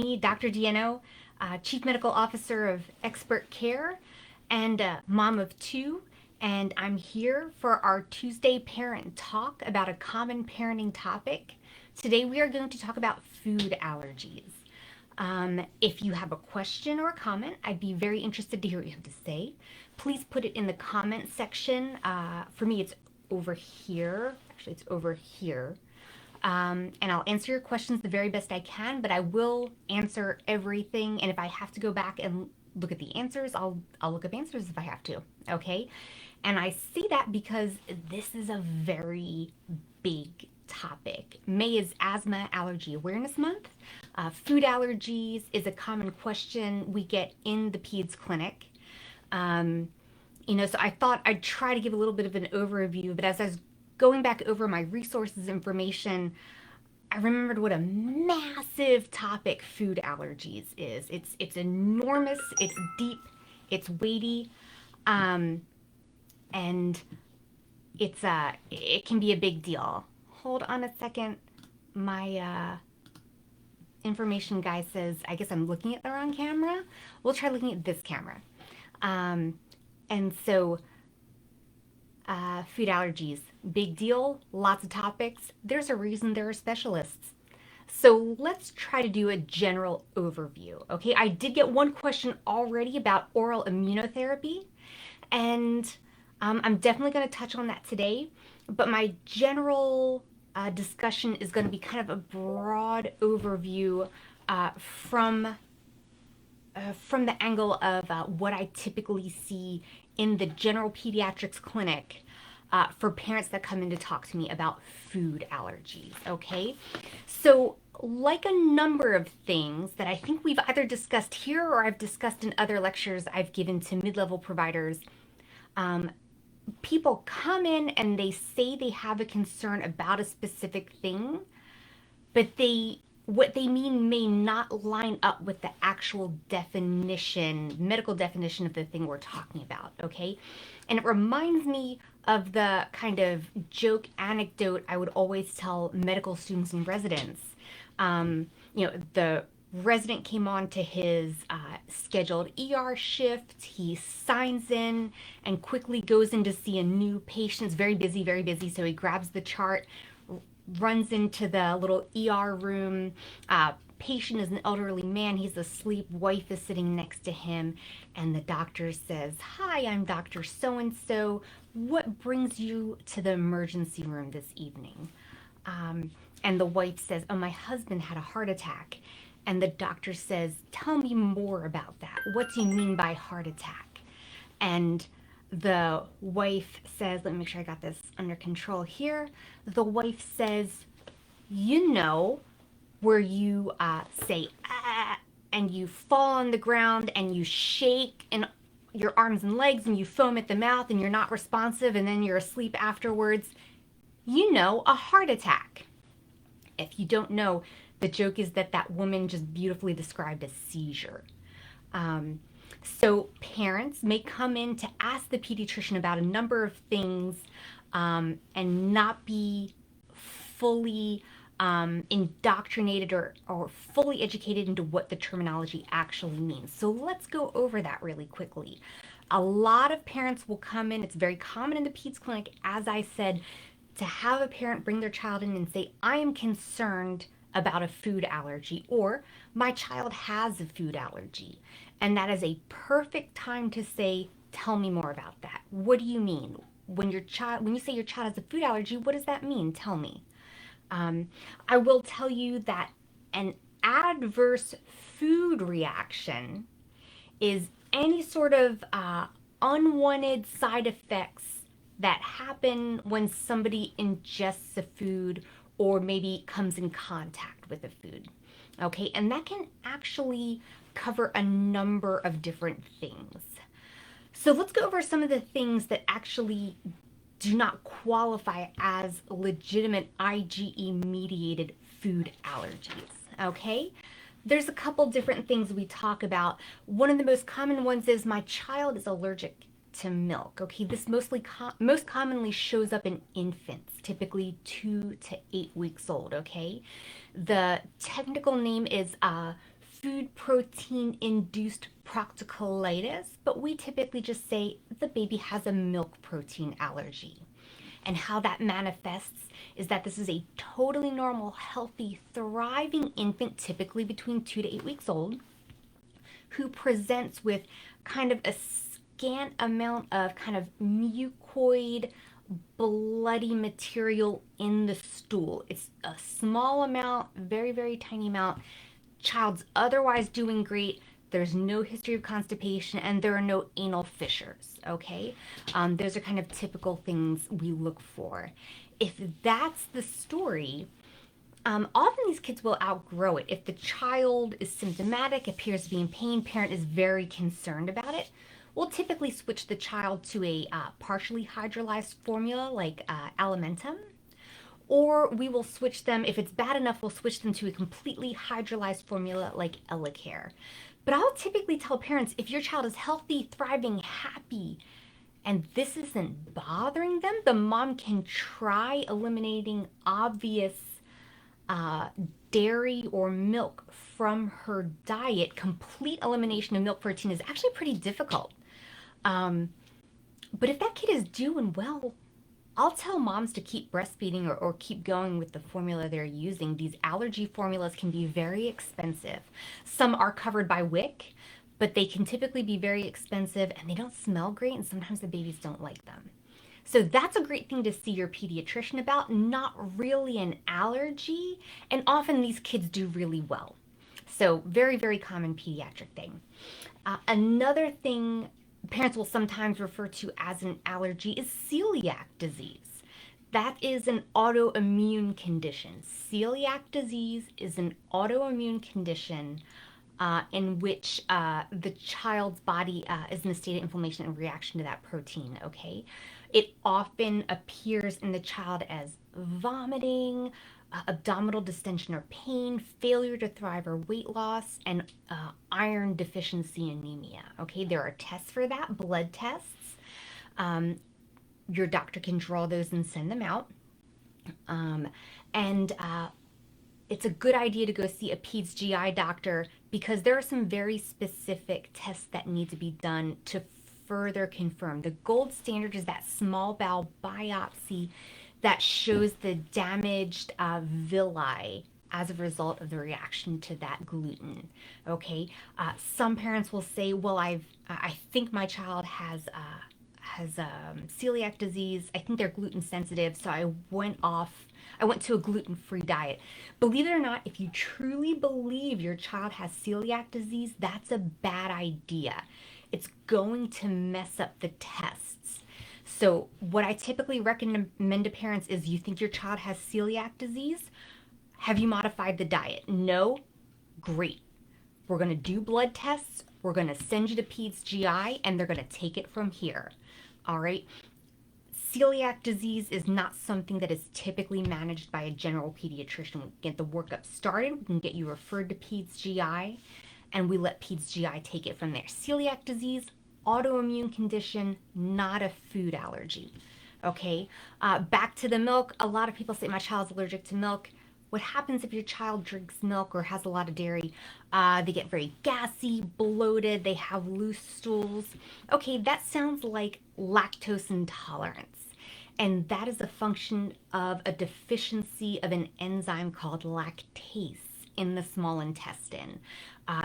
me, Dr. Dieno, Chief Medical Officer of Expert Care and mom of two. And I'm here for our Tuesday Parent Talk about a common parenting topic. Today we are going to talk about food allergies. If you have a question or a comment, I'd be very interested to hear what you have to say. Please put it in the comment section. For me, it's over here. Actually, it's over here. And I'll answer your questions the very best I can, but I will answer everything. And if I have to go back and look at the answers, I'll look up answers if I have to. Okay. And I see that because this is a very big topic. May is Asthma Allergy Awareness Month. Food allergies is a common question we get in the peds clinic. So I thought I'd try to give a little bit of an overview, but as I was going back over my resources information, I remembered what a massive topic food allergies is. It's enormous, it's deep, it's weighty, and it can be a big deal. Hold on a second. My information guy says, I guess I'm looking at the wrong camera. We'll try looking at this camera. Food allergies, big deal, lots of topics. There's a reason there are specialists. So let's try to do a general overview. Okay, I did get one question already about oral immunotherapy, and I'm definitely going to touch on that today. But my general discussion is going to be kind of a broad overview from the angle of what I typically see in the general pediatrics clinic for parents that come in to talk to me about food allergies, okay? So like a number of things that I think we've either discussed here or I've discussed in other lectures I've given to mid-level providers, people come in and they say they have a concern about a specific thing, but what they mean may not line up with the actual definition, medical definition of the thing we're talking about, okay? And it reminds me of the kind of joke anecdote I would always tell medical students and residents. The resident came on to his scheduled ER shift. He signs in and quickly goes in to see a new patient. It's very busy, so he grabs the chart, runs into the little ER room. Patient is an elderly man. He's asleep. Wife is sitting next to him. And the doctor says, "Hi, I'm Dr. So-and-so. What brings you to the emergency room this evening?" And the wife says, "Oh, my husband had a heart attack." And the doctor says, "Tell me more about that. What do you mean by heart attack?" And the wife says, let me make sure I got this under control here. The wife says, where you say, "Ah," and you fall on the ground and you shake and your arms and legs and you foam at the mouth and you're not responsive and then you're asleep afterwards, a heart attack. If you don't know, the joke is that woman just beautifully described a seizure. So parents may come in to ask the pediatrician about a number of things and not be fully indoctrinated or fully educated into what the terminology actually means. So let's go over that really quickly. A lot of parents will come in, it's very common in the peds clinic, as I said, to have a parent bring their child in and say, "I am concerned about a food allergy," or "My child has a food allergy." And that is a perfect time to say, "Tell me more about that. What do you mean? When you say your child has a food allergy, what does that mean? Tell me." I will tell you that an adverse food reaction is any sort of unwanted side effects that happen when somebody ingests a food or maybe comes in contact with a food. Okay, and that can actually cover a number of different things. So let's go over some of the things that actually do not qualify as legitimate IgE-mediated food allergies, okay? There's a couple different things we talk about. One of the most common ones is my child is allergic to milk, okay? This most commonly shows up in infants, typically 2 to 8 weeks old, okay? The technical name is food protein induced proctocolitis, but we typically just say the baby has a milk protein allergy. And how that manifests is that this is a totally normal, healthy, thriving infant, typically between 2 to 8 weeks old, who presents with kind of a scant amount of kind of mucoid, bloody material in the stool. It's a small amount, very, very tiny amount. Child's otherwise doing great. There's no history of constipation, and there are no anal fissures, okay? Those are kind of typical things we look for. If that's the story, often these kids will outgrow it. If the child is symptomatic, appears to be in pain, parent is very concerned about it, we'll typically switch the child to a partially hydrolyzed formula like Alimentum, or we will switch them, if it's bad enough, we'll switch them to a completely hydrolyzed formula like Elecare. But I'll typically tell parents, if your child is healthy, thriving, happy, and this isn't bothering them, the mom can try eliminating obvious dairy or milk from her diet. Complete elimination of milk protein is actually pretty difficult. But if that kid is doing well, I'll tell moms to keep breastfeeding or keep going with the formula they're using. These allergy formulas can be very expensive. Some are covered by WIC, but they can typically be very expensive and they don't smell great, and sometimes the babies don't like them. So that's a great thing to see your pediatrician about, not really an allergy, and often these kids do really well. So very, very common pediatric thing. Another thing parents will sometimes refer to as an allergy is celiac disease. That is an autoimmune condition. Celiac disease is an autoimmune condition in which the child's body is in a state of inflammation in reaction to that protein, okay? It often appears in the child as vomiting, abdominal distension or pain, failure to thrive or weight loss, and iron deficiency anemia. Okay, there are tests for that, blood tests. Your doctor can draw those and send them out. It's a good idea to go see a peds GI doctor because there are some very specific tests that need to be done to further confirm. The gold standard is that small bowel biopsy that shows the damaged villi as a result of the reaction to that gluten. Okay, some parents will say, "Well, I think my child has celiac disease. I think they're gluten sensitive, so I went to a gluten-free diet." Believe it or not, if you truly believe your child has celiac disease, that's a bad idea. It's going to mess up the tests. So what I typically recommend to parents is, you think your child has celiac disease? Have you modified the diet? No? Great. We're going to do blood tests. We're going to send you to peds GI, and they're going to take it from here. All right? Celiac disease is not something that is typically managed by a general pediatrician. We get the workup started. We can get you referred to peds GI, and we let peds GI take it from there. Celiac disease, autoimmune condition, not a food allergy. Okay, back to the milk. A lot of people say my child's allergic to milk. What happens if your child drinks milk or has a lot of dairy? They get very gassy, bloated, they have loose stools. Okay, that sounds like lactose intolerance. And that is a function of a deficiency of an enzyme called lactase in the small intestine.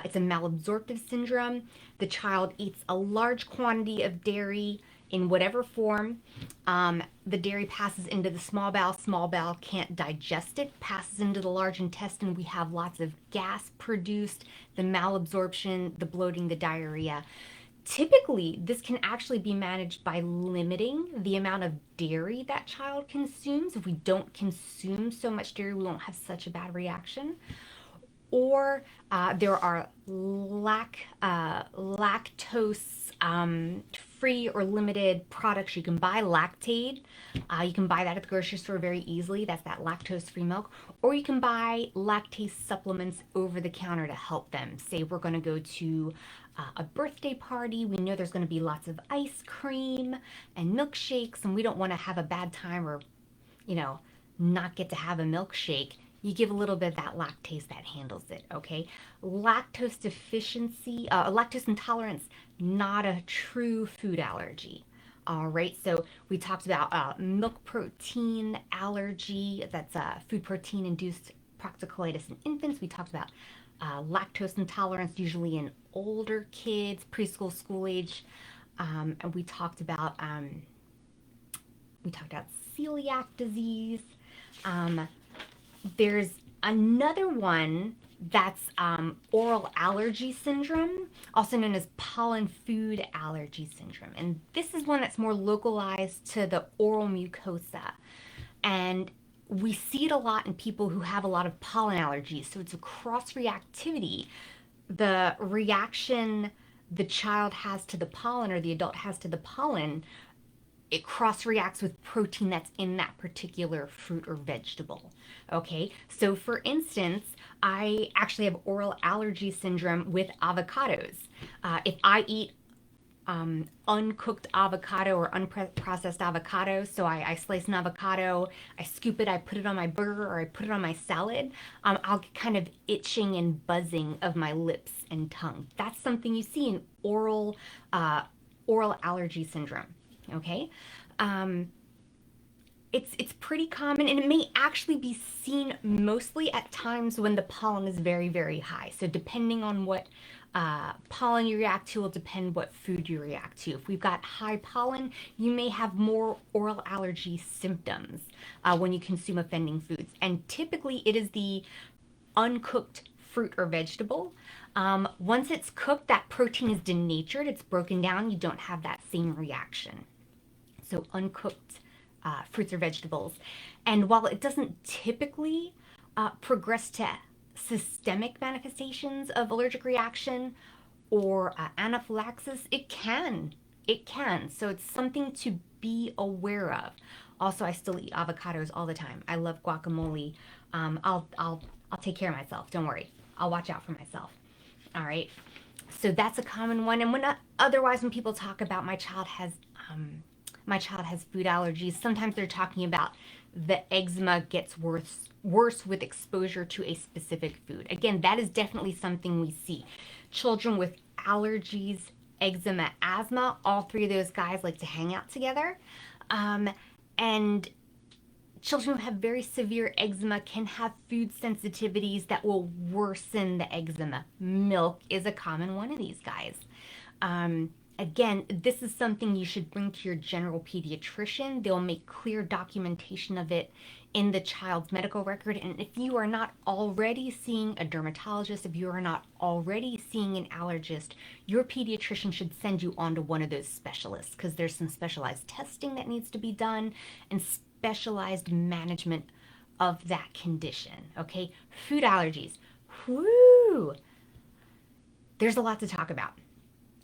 It's a malabsorptive syndrome. The child eats a large quantity of dairy in whatever form. The dairy passes into the small bowel can't digest it, passes into the large intestine. We have lots of gas produced, the malabsorption, the bloating, the diarrhea. Typically, this can actually be managed by limiting the amount of dairy that child consumes. If we don't consume so much dairy, we won't have such a bad reaction. Or there are lactose-free or limited products you can buy. Lactaid, you can buy that at the grocery store very easily. That's that lactose-free milk. Or you can buy lactase supplements over the counter to help them. Say we're going to go to a birthday party. We know there's going to be lots of ice cream and milkshakes, and we don't want to have a bad time or, not get to have a milkshake. You give a little bit of that lactase that handles it, okay? Lactose deficiency, lactose intolerance, not a true food allergy. All right, so we talked about milk protein allergy, that's food protein induced proctocolitis in infants. We talked about lactose intolerance, usually in older kids, preschool, school age. And we talked about celiac disease. Um, there's another one that's oral allergy syndrome, also known as pollen food allergy syndrome. And this is one that's more localized to the oral mucosa. And we see it a lot in people who have a lot of pollen allergies. So it's a cross reactivity. The reaction the child has to the pollen or the adult has to the pollen, it cross reacts with protein that's in that particular fruit or vegetable. Okay, so for instance, I actually have oral allergy syndrome with avocados. If I eat uncooked avocado or unprocessed avocado, so I slice an avocado, I scoop it, I put it on my burger or I put it on my salad, I'll get kind of itching and buzzing of my lips and tongue. That's something you see in oral allergy syndrome. Okay, it's pretty common, and it may actually be seen mostly at times when the pollen is very, very high. So depending on what pollen you react to will depend what food you react to. If we've got high pollen, you may have more oral allergy symptoms when you consume offending foods. And typically it is the uncooked fruit or vegetable. Once it's cooked, that protein is denatured, it's broken down, you don't have that same reaction. So uncooked fruits or vegetables. And while it doesn't typically progress to systemic manifestations of allergic reaction or anaphylaxis, it can. It can. So it's something to be aware of. Also, I still eat avocados all the time. I love guacamole. I'll take care of myself. Don't worry. I'll watch out for myself. All right. So that's a common one. And when people talk about my child has food allergies, sometimes they're talking about the eczema gets worse with exposure to a specific food. Again, that is definitely something we see. Children with allergies, eczema, asthma, all three of those guys like to hang out together. And children who have very severe eczema can have food sensitivities that will worsen the eczema. Milk is a common one of these guys. Again, this is something you should bring to your general pediatrician. They'll make clear documentation of it in the child's medical record. And if you are not already seeing a dermatologist, if you are not already seeing an allergist, your pediatrician should send you on to one of those specialists because there's some specialized testing that needs to be done and specialized management of that condition. Okay, food allergies. Whoo! There's a lot to talk about.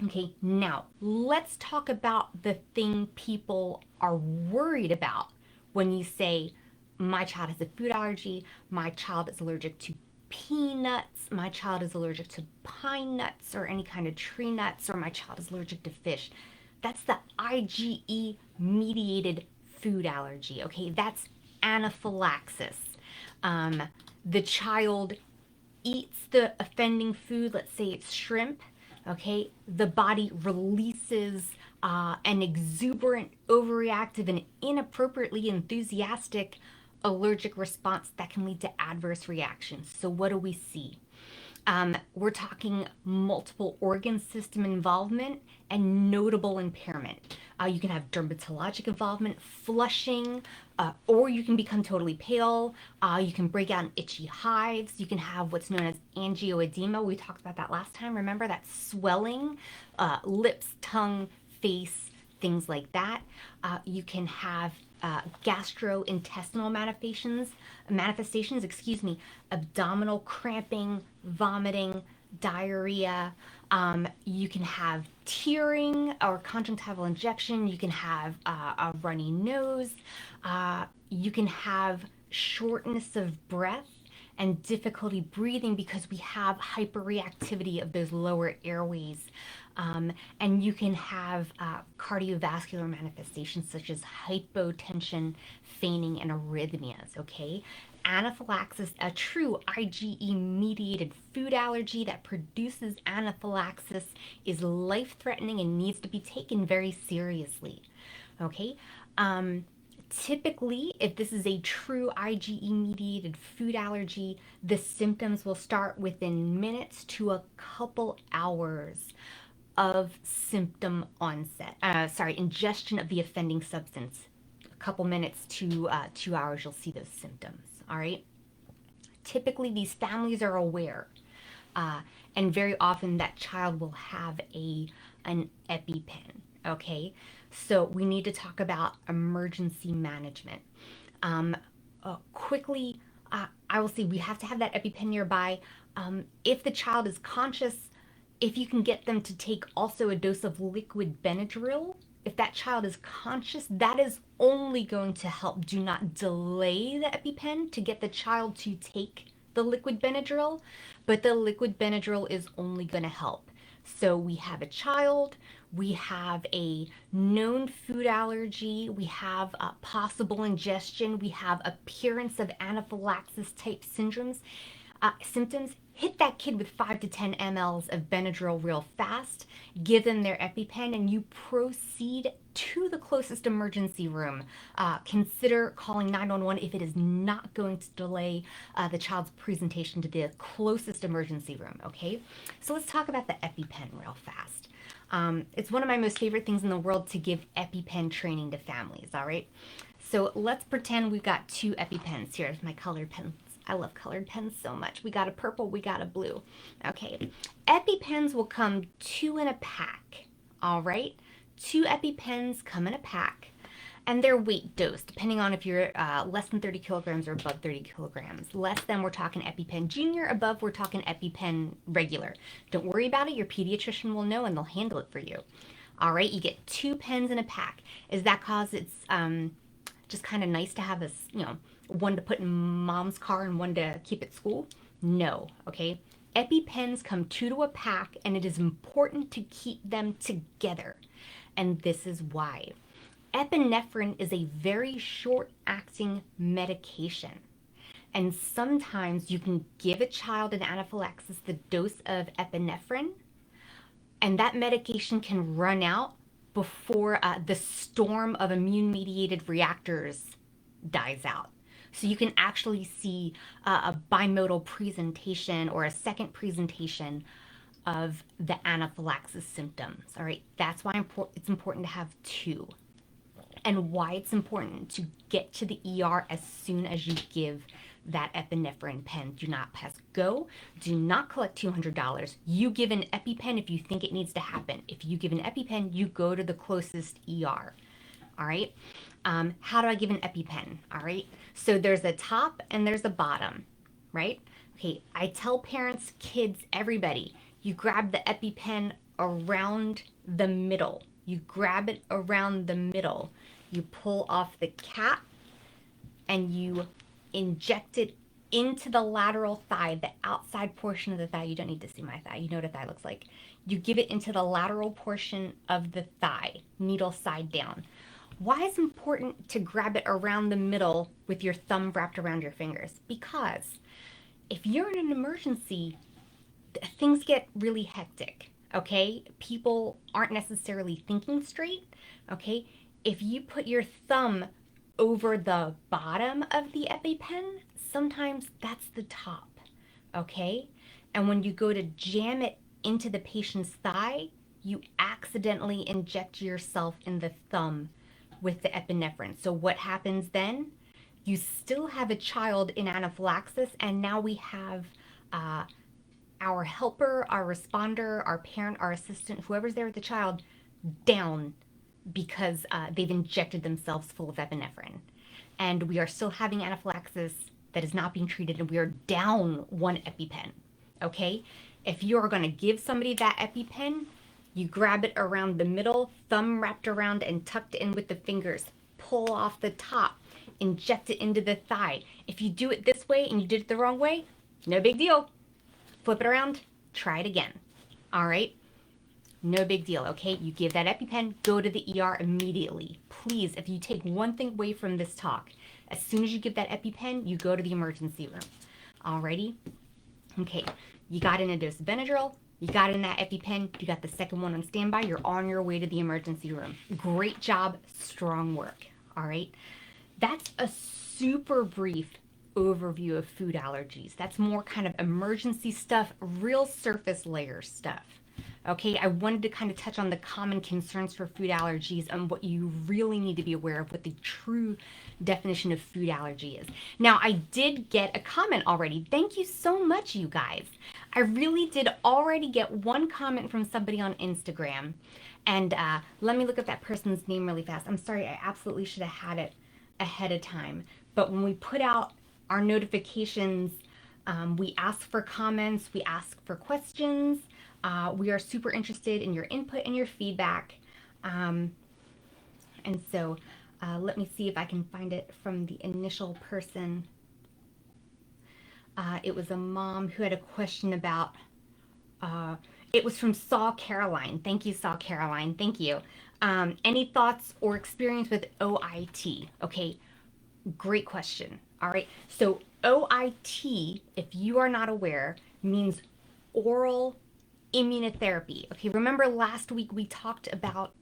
Okay, now let's talk about the thing people are worried about when you say, my child has a food allergy, my child is allergic to peanuts, my child is allergic to pine nuts or any kind of tree nuts, or my child is allergic to fish. That's the IgE mediated food allergy, okay? That's anaphylaxis. The child eats the offending food, let's say it's shrimp, okay? The body releases an exuberant, overreactive, and inappropriately enthusiastic allergic response that can lead to adverse reactions. So what do we see? We're talking multiple organ system involvement and notable impairment. You can have dermatologic involvement, flushing, or you can become totally pale. You can break out in itchy hives. You can have what's known as angioedema. We talked about that last time. Remember that swelling, lips, tongue, face, things like that. You can have gastrointestinal manifestations, abdominal cramping, vomiting, diarrhea. You can have tearing or conjunctival injection. You can have a runny nose. You can have shortness of breath and difficulty breathing because we have hyperreactivity of those lower airways. And you can have cardiovascular manifestations such as hypotension, fainting, and arrhythmias, okay? anaphylaxis, a true IgE-mediated food allergy that produces anaphylaxis, is life-threatening and needs to be taken very seriously. Okay? Typically, if this is a true IgE-mediated food allergy, the symptoms will start within minutes to a couple hours of symptom onset. Ingestion of the offending substance. A couple minutes to 2 hours, you'll see those symptoms. All right. Typically, these families are aware, and very often that child will have an EpiPen. Okay, so we need to talk about emergency management. Quickly, I will say we have to have that EpiPen nearby. If the child is conscious, if you can get them to take also a dose of liquid Benadryl, if that child is conscious, that is only going to help. Do not delay the EpiPen to get the child to take the liquid Benadryl, but the liquid Benadryl is only going to help. So we have a child, we have a known food allergy, we have a possible ingestion, we have appearance of anaphylaxis type symptoms. Hit that kid with 5 to 10 mLs of Benadryl real fast, give them their EpiPen, and you proceed to the closest emergency room. Consider calling 911 if it is not going to delay the child's presentation to the closest emergency room, okay? So let's talk about the EpiPen real fast. It's one of my most favorite things in the world to give EpiPen training to families, all right? So let's pretend we've got 2 EpiPens. Here's my colored pens. I love colored pens so much. We got a purple, we got a blue. Okay, EpiPens will come 2 in a pack, all right? 2 EpiPens come in a pack, and they're weight dosed, depending on if you're less than 30 kilograms or above 30 kilograms. Less than, we're talking EpiPen Junior. Above, we're talking EpiPen regular. Don't worry about it. Your pediatrician will know, and they'll handle it for you. All right, you get 2 pens in a pack. Is that cause it's just kind of nice to have this, one to put in mom's car and one to keep at school? No, okay? EpiPens come 2 to a pack, and it is important to keep them together. And this is why. Epinephrine is a very short-acting medication. And sometimes you can give a child an anaphylaxis the dose of epinephrine, and that medication can run out before the storm of immune-mediated reactors dies out. So you can actually see a bimodal presentation or a second presentation of the anaphylaxis symptoms, all right? That's why it's important to have 2. And why it's important to get to the ER as soon as you give that epinephrine pen. Do not pass go. Do not collect $200. You give an EpiPen if you think it needs to happen. If you give an EpiPen, you go to the closest ER. All right. How do I give an EpiPen? All right. So there's a top and there's a bottom, right? Okay. I tell parents, kids, everybody, you grab the EpiPen around the middle. You grab it around the middle. You pull off the cap and you inject it into the lateral thigh, the outside portion of the thigh. You don't need to see my thigh. You know what a thigh looks like. You give it into the lateral portion of the thigh, needle side down. Why is it important to grab it around the middle with your thumb wrapped around your fingers? Because if you're in an emergency, things get really hectic, okay? People aren't necessarily thinking straight, okay? If you put your thumb over the bottom of the EpiPen, sometimes that's the top, okay? And when you go to jam it into the patient's thigh, you accidentally inject yourself in the thumb with the epinephrine. So what happens then? You still have a child in anaphylaxis, and now we have our helper, our responder, our parent, our assistant, whoever's there with the child, down because they've injected themselves full of epinephrine. And we are still having anaphylaxis that is not being treated, and we are down 1 EpiPen, okay? If you're gonna give somebody that EpiPen, you grab it around the middle, thumb wrapped around and tucked in with the fingers, pull off the top, inject it into the thigh. If you do it this way and you did it the wrong way, no big deal. Flip it around, try it again, all right? No big deal, okay? You give that EpiPen, go to the ER immediately. Please, if you take one thing away from this talk, As soon as you give that EpiPen, you go to the emergency room. Alrighty? Okay, you got in a dose of Benadryl, you got in that EpiPen, you got the second one on standby, you're on your way to the emergency room. Great job, strong work. All right, that's a super brief overview of food allergies. That's more kind of emergency stuff, real surface layer stuff. Okay, I wanted to kind of touch on the common concerns for food allergies and what you really need to be aware of, what the true definition of food allergy is. Now, I did get a comment already. Thank you so much, you guys. I really did already get one comment from somebody on Instagram. And let me look at that person's name really fast. I'm sorry, I absolutely should have had it ahead of time. But when we put out our notifications, we ask for comments, we ask for questions. We are super interested in your input and your feedback. And so let me see if I can find it from the initial person. It was a mom who had a question about, it was from Saw Caroline. Thank you, Saw Caroline. Thank you. Any thoughts or experience with OIT? Okay, great question. All right, so OIT, if you are not aware, means oral immunotherapy. Okay, remember last week we talked about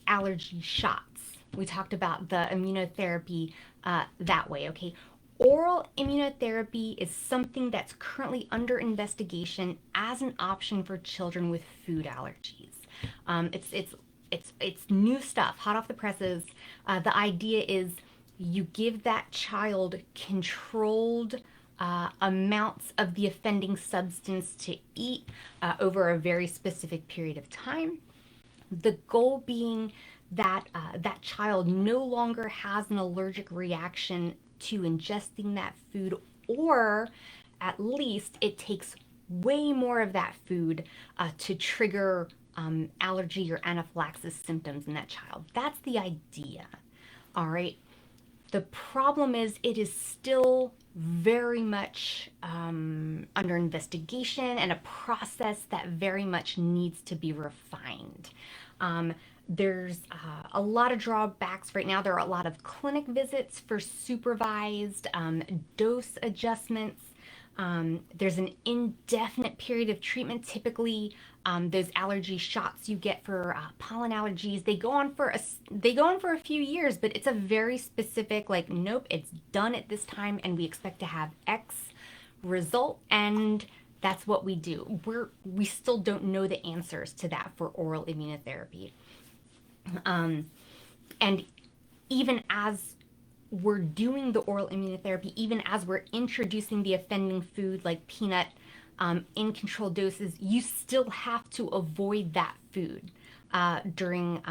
allergy shots. We talked about the immunotherapy that way. Okay, oral immunotherapy is something that's currently under investigation as an option for children with food allergies. It's new stuff, hot off the presses. The idea is you give that child controlled amounts of the offending substance to eat over a very specific period of time. The goal being that that child no longer has an allergic reaction to ingesting that food, or at least it takes way more of that food to trigger allergy or anaphylaxis symptoms in that child. That's the idea. All right. The problem is it is still very much under investigation and a process that very much needs to be refined. There's a lot of drawbacks right now. There are a lot of clinic visits for supervised dose adjustments. There's an indefinite period of treatment. Typically, those allergy shots you get for pollen allergies, they go on for a few years, but it's a very specific, like, nope, it's done at this time, and we expect to have X result, and that's what we do. We still don't know the answers to that for oral immunotherapy. And even as we're doing the oral immunotherapy, even as we're introducing the offending food like peanut in controlled doses, you still have to avoid that food during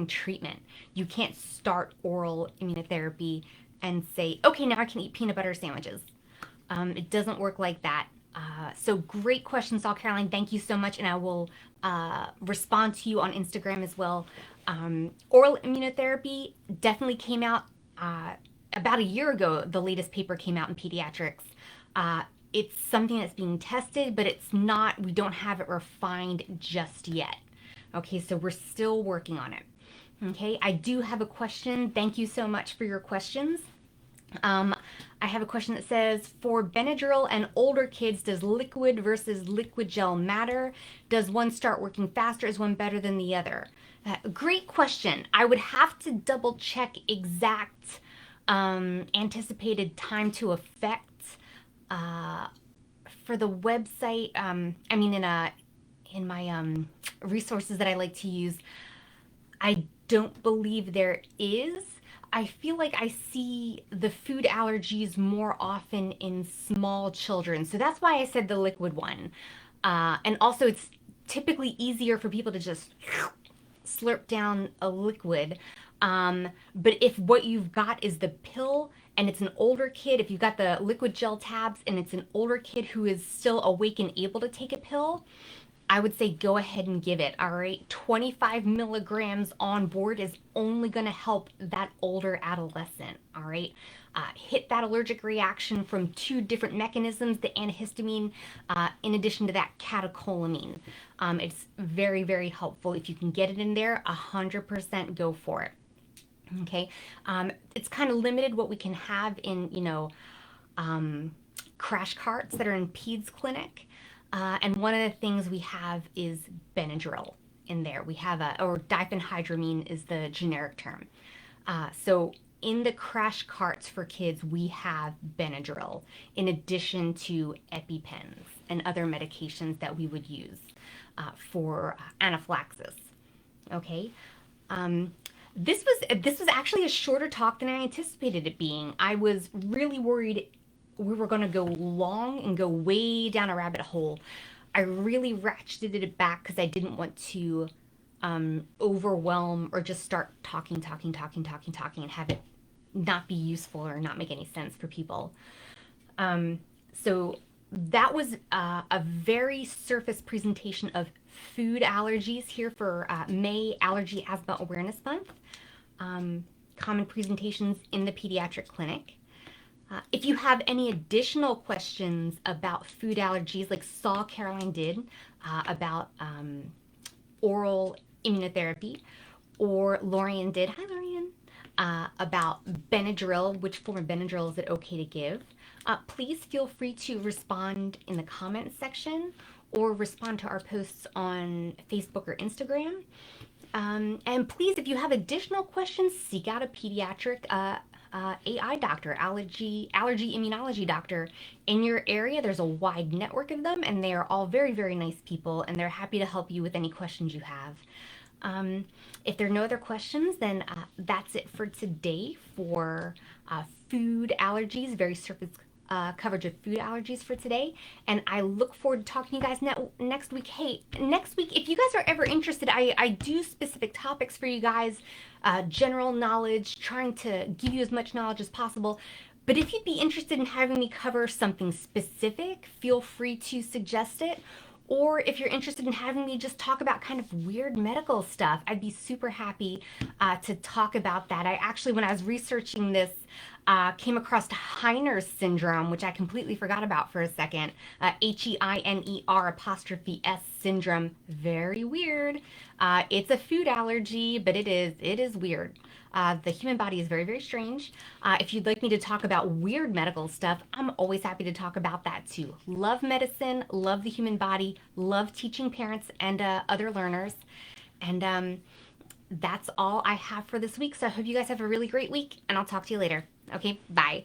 treatment. You can't start oral immunotherapy and say, okay, now I can eat peanut butter sandwiches. It doesn't work like that. So great question, Saul Caroline. Thank you so much, and I will respond to you on Instagram as well. Oral immunotherapy definitely came out about a year ago. The latest paper came out in pediatrics. It's something that's being tested, but it's not, we don't have it refined just yet. Okay, so we're still working on it. Okay, I do have a question. Thank you so much for your questions. I have a question that says, for Benadryl and older kids, does liquid versus liquid gel matter? Does one start working faster? Is one better than the other? Great question. I would have to double check exact anticipated time to effect for the website. I mean, in my resources that I like to use, I don't believe there is. I feel like I see the food allergies more often in small children. So that's why I said the liquid one. And also it's typically easier for people to just slurp down a liquid. But if what you've got is the pill and it's an older kid, if you've got the liquid gel tabs and it's an older kid who is still awake and able to take a pill, I would say go ahead and give it, all right? 25 milligrams on board is only gonna help that older adolescent, all right? Hit that allergic reaction from two different mechanisms, the antihistamine, in addition to that catecholamine. It's very, very helpful. If you can get it in there, 100% go for it. Okay, it's kind of limited what we can have in, crash carts that are in Peds Clinic. And one of the things we have is Benadryl in there. We have or diphenhydramine is the generic term. So in the crash carts for kids, we have Benadryl in addition to EpiPens and other medications that we would use for anaphylaxis. Okay. Um, this was actually a shorter talk than I anticipated it being. I was really worried we were going to go long and go way down a rabbit hole. I really ratcheted it back because I didn't want to overwhelm or just start talking, and have it not be useful or not make any sense for people. So that was a very surface presentation of food allergies here for May Allergy Asthma Awareness Month. Common presentations in the pediatric clinic. If you have any additional questions about food allergies, like Caroline did about oral immunotherapy, or Lorian did, hi Lorian, about Benadryl, which form of Benadryl is it okay to give, please feel free to respond in the comments section or respond to our posts on Facebook or Instagram. And please, if you have additional questions, seek out a pediatric AI doctor, allergy immunology doctor in your area. There's a wide network of them, and they are all very, very nice people, and they're happy to help you with any questions you have. If there are no other questions, then that's it for today for food allergies, very surface coverage of food allergies for today. And I look forward to talking to you guys next week. Hey, next week, if you guys are ever interested, I do specific topics for you guys, general knowledge, trying to give you as much knowledge as possible. But if you'd be interested in having me cover something specific, feel free to suggest it. Or if you're interested in having me just talk about kind of weird medical stuff, I'd be super happy to talk about that. I actually, when I was researching this, came across Heiner's syndrome, which I completely forgot about for a second. HEINER' syndrome. Very weird. It's a food allergy, but it is weird. The human body is very, very strange. If you'd like me to talk about weird medical stuff, I'm always happy to talk about that too. Love medicine, love the human body, love teaching parents and other learners. And that's all I have for this week. So I hope you guys have a really great week, and I'll talk to you later. Okay, bye.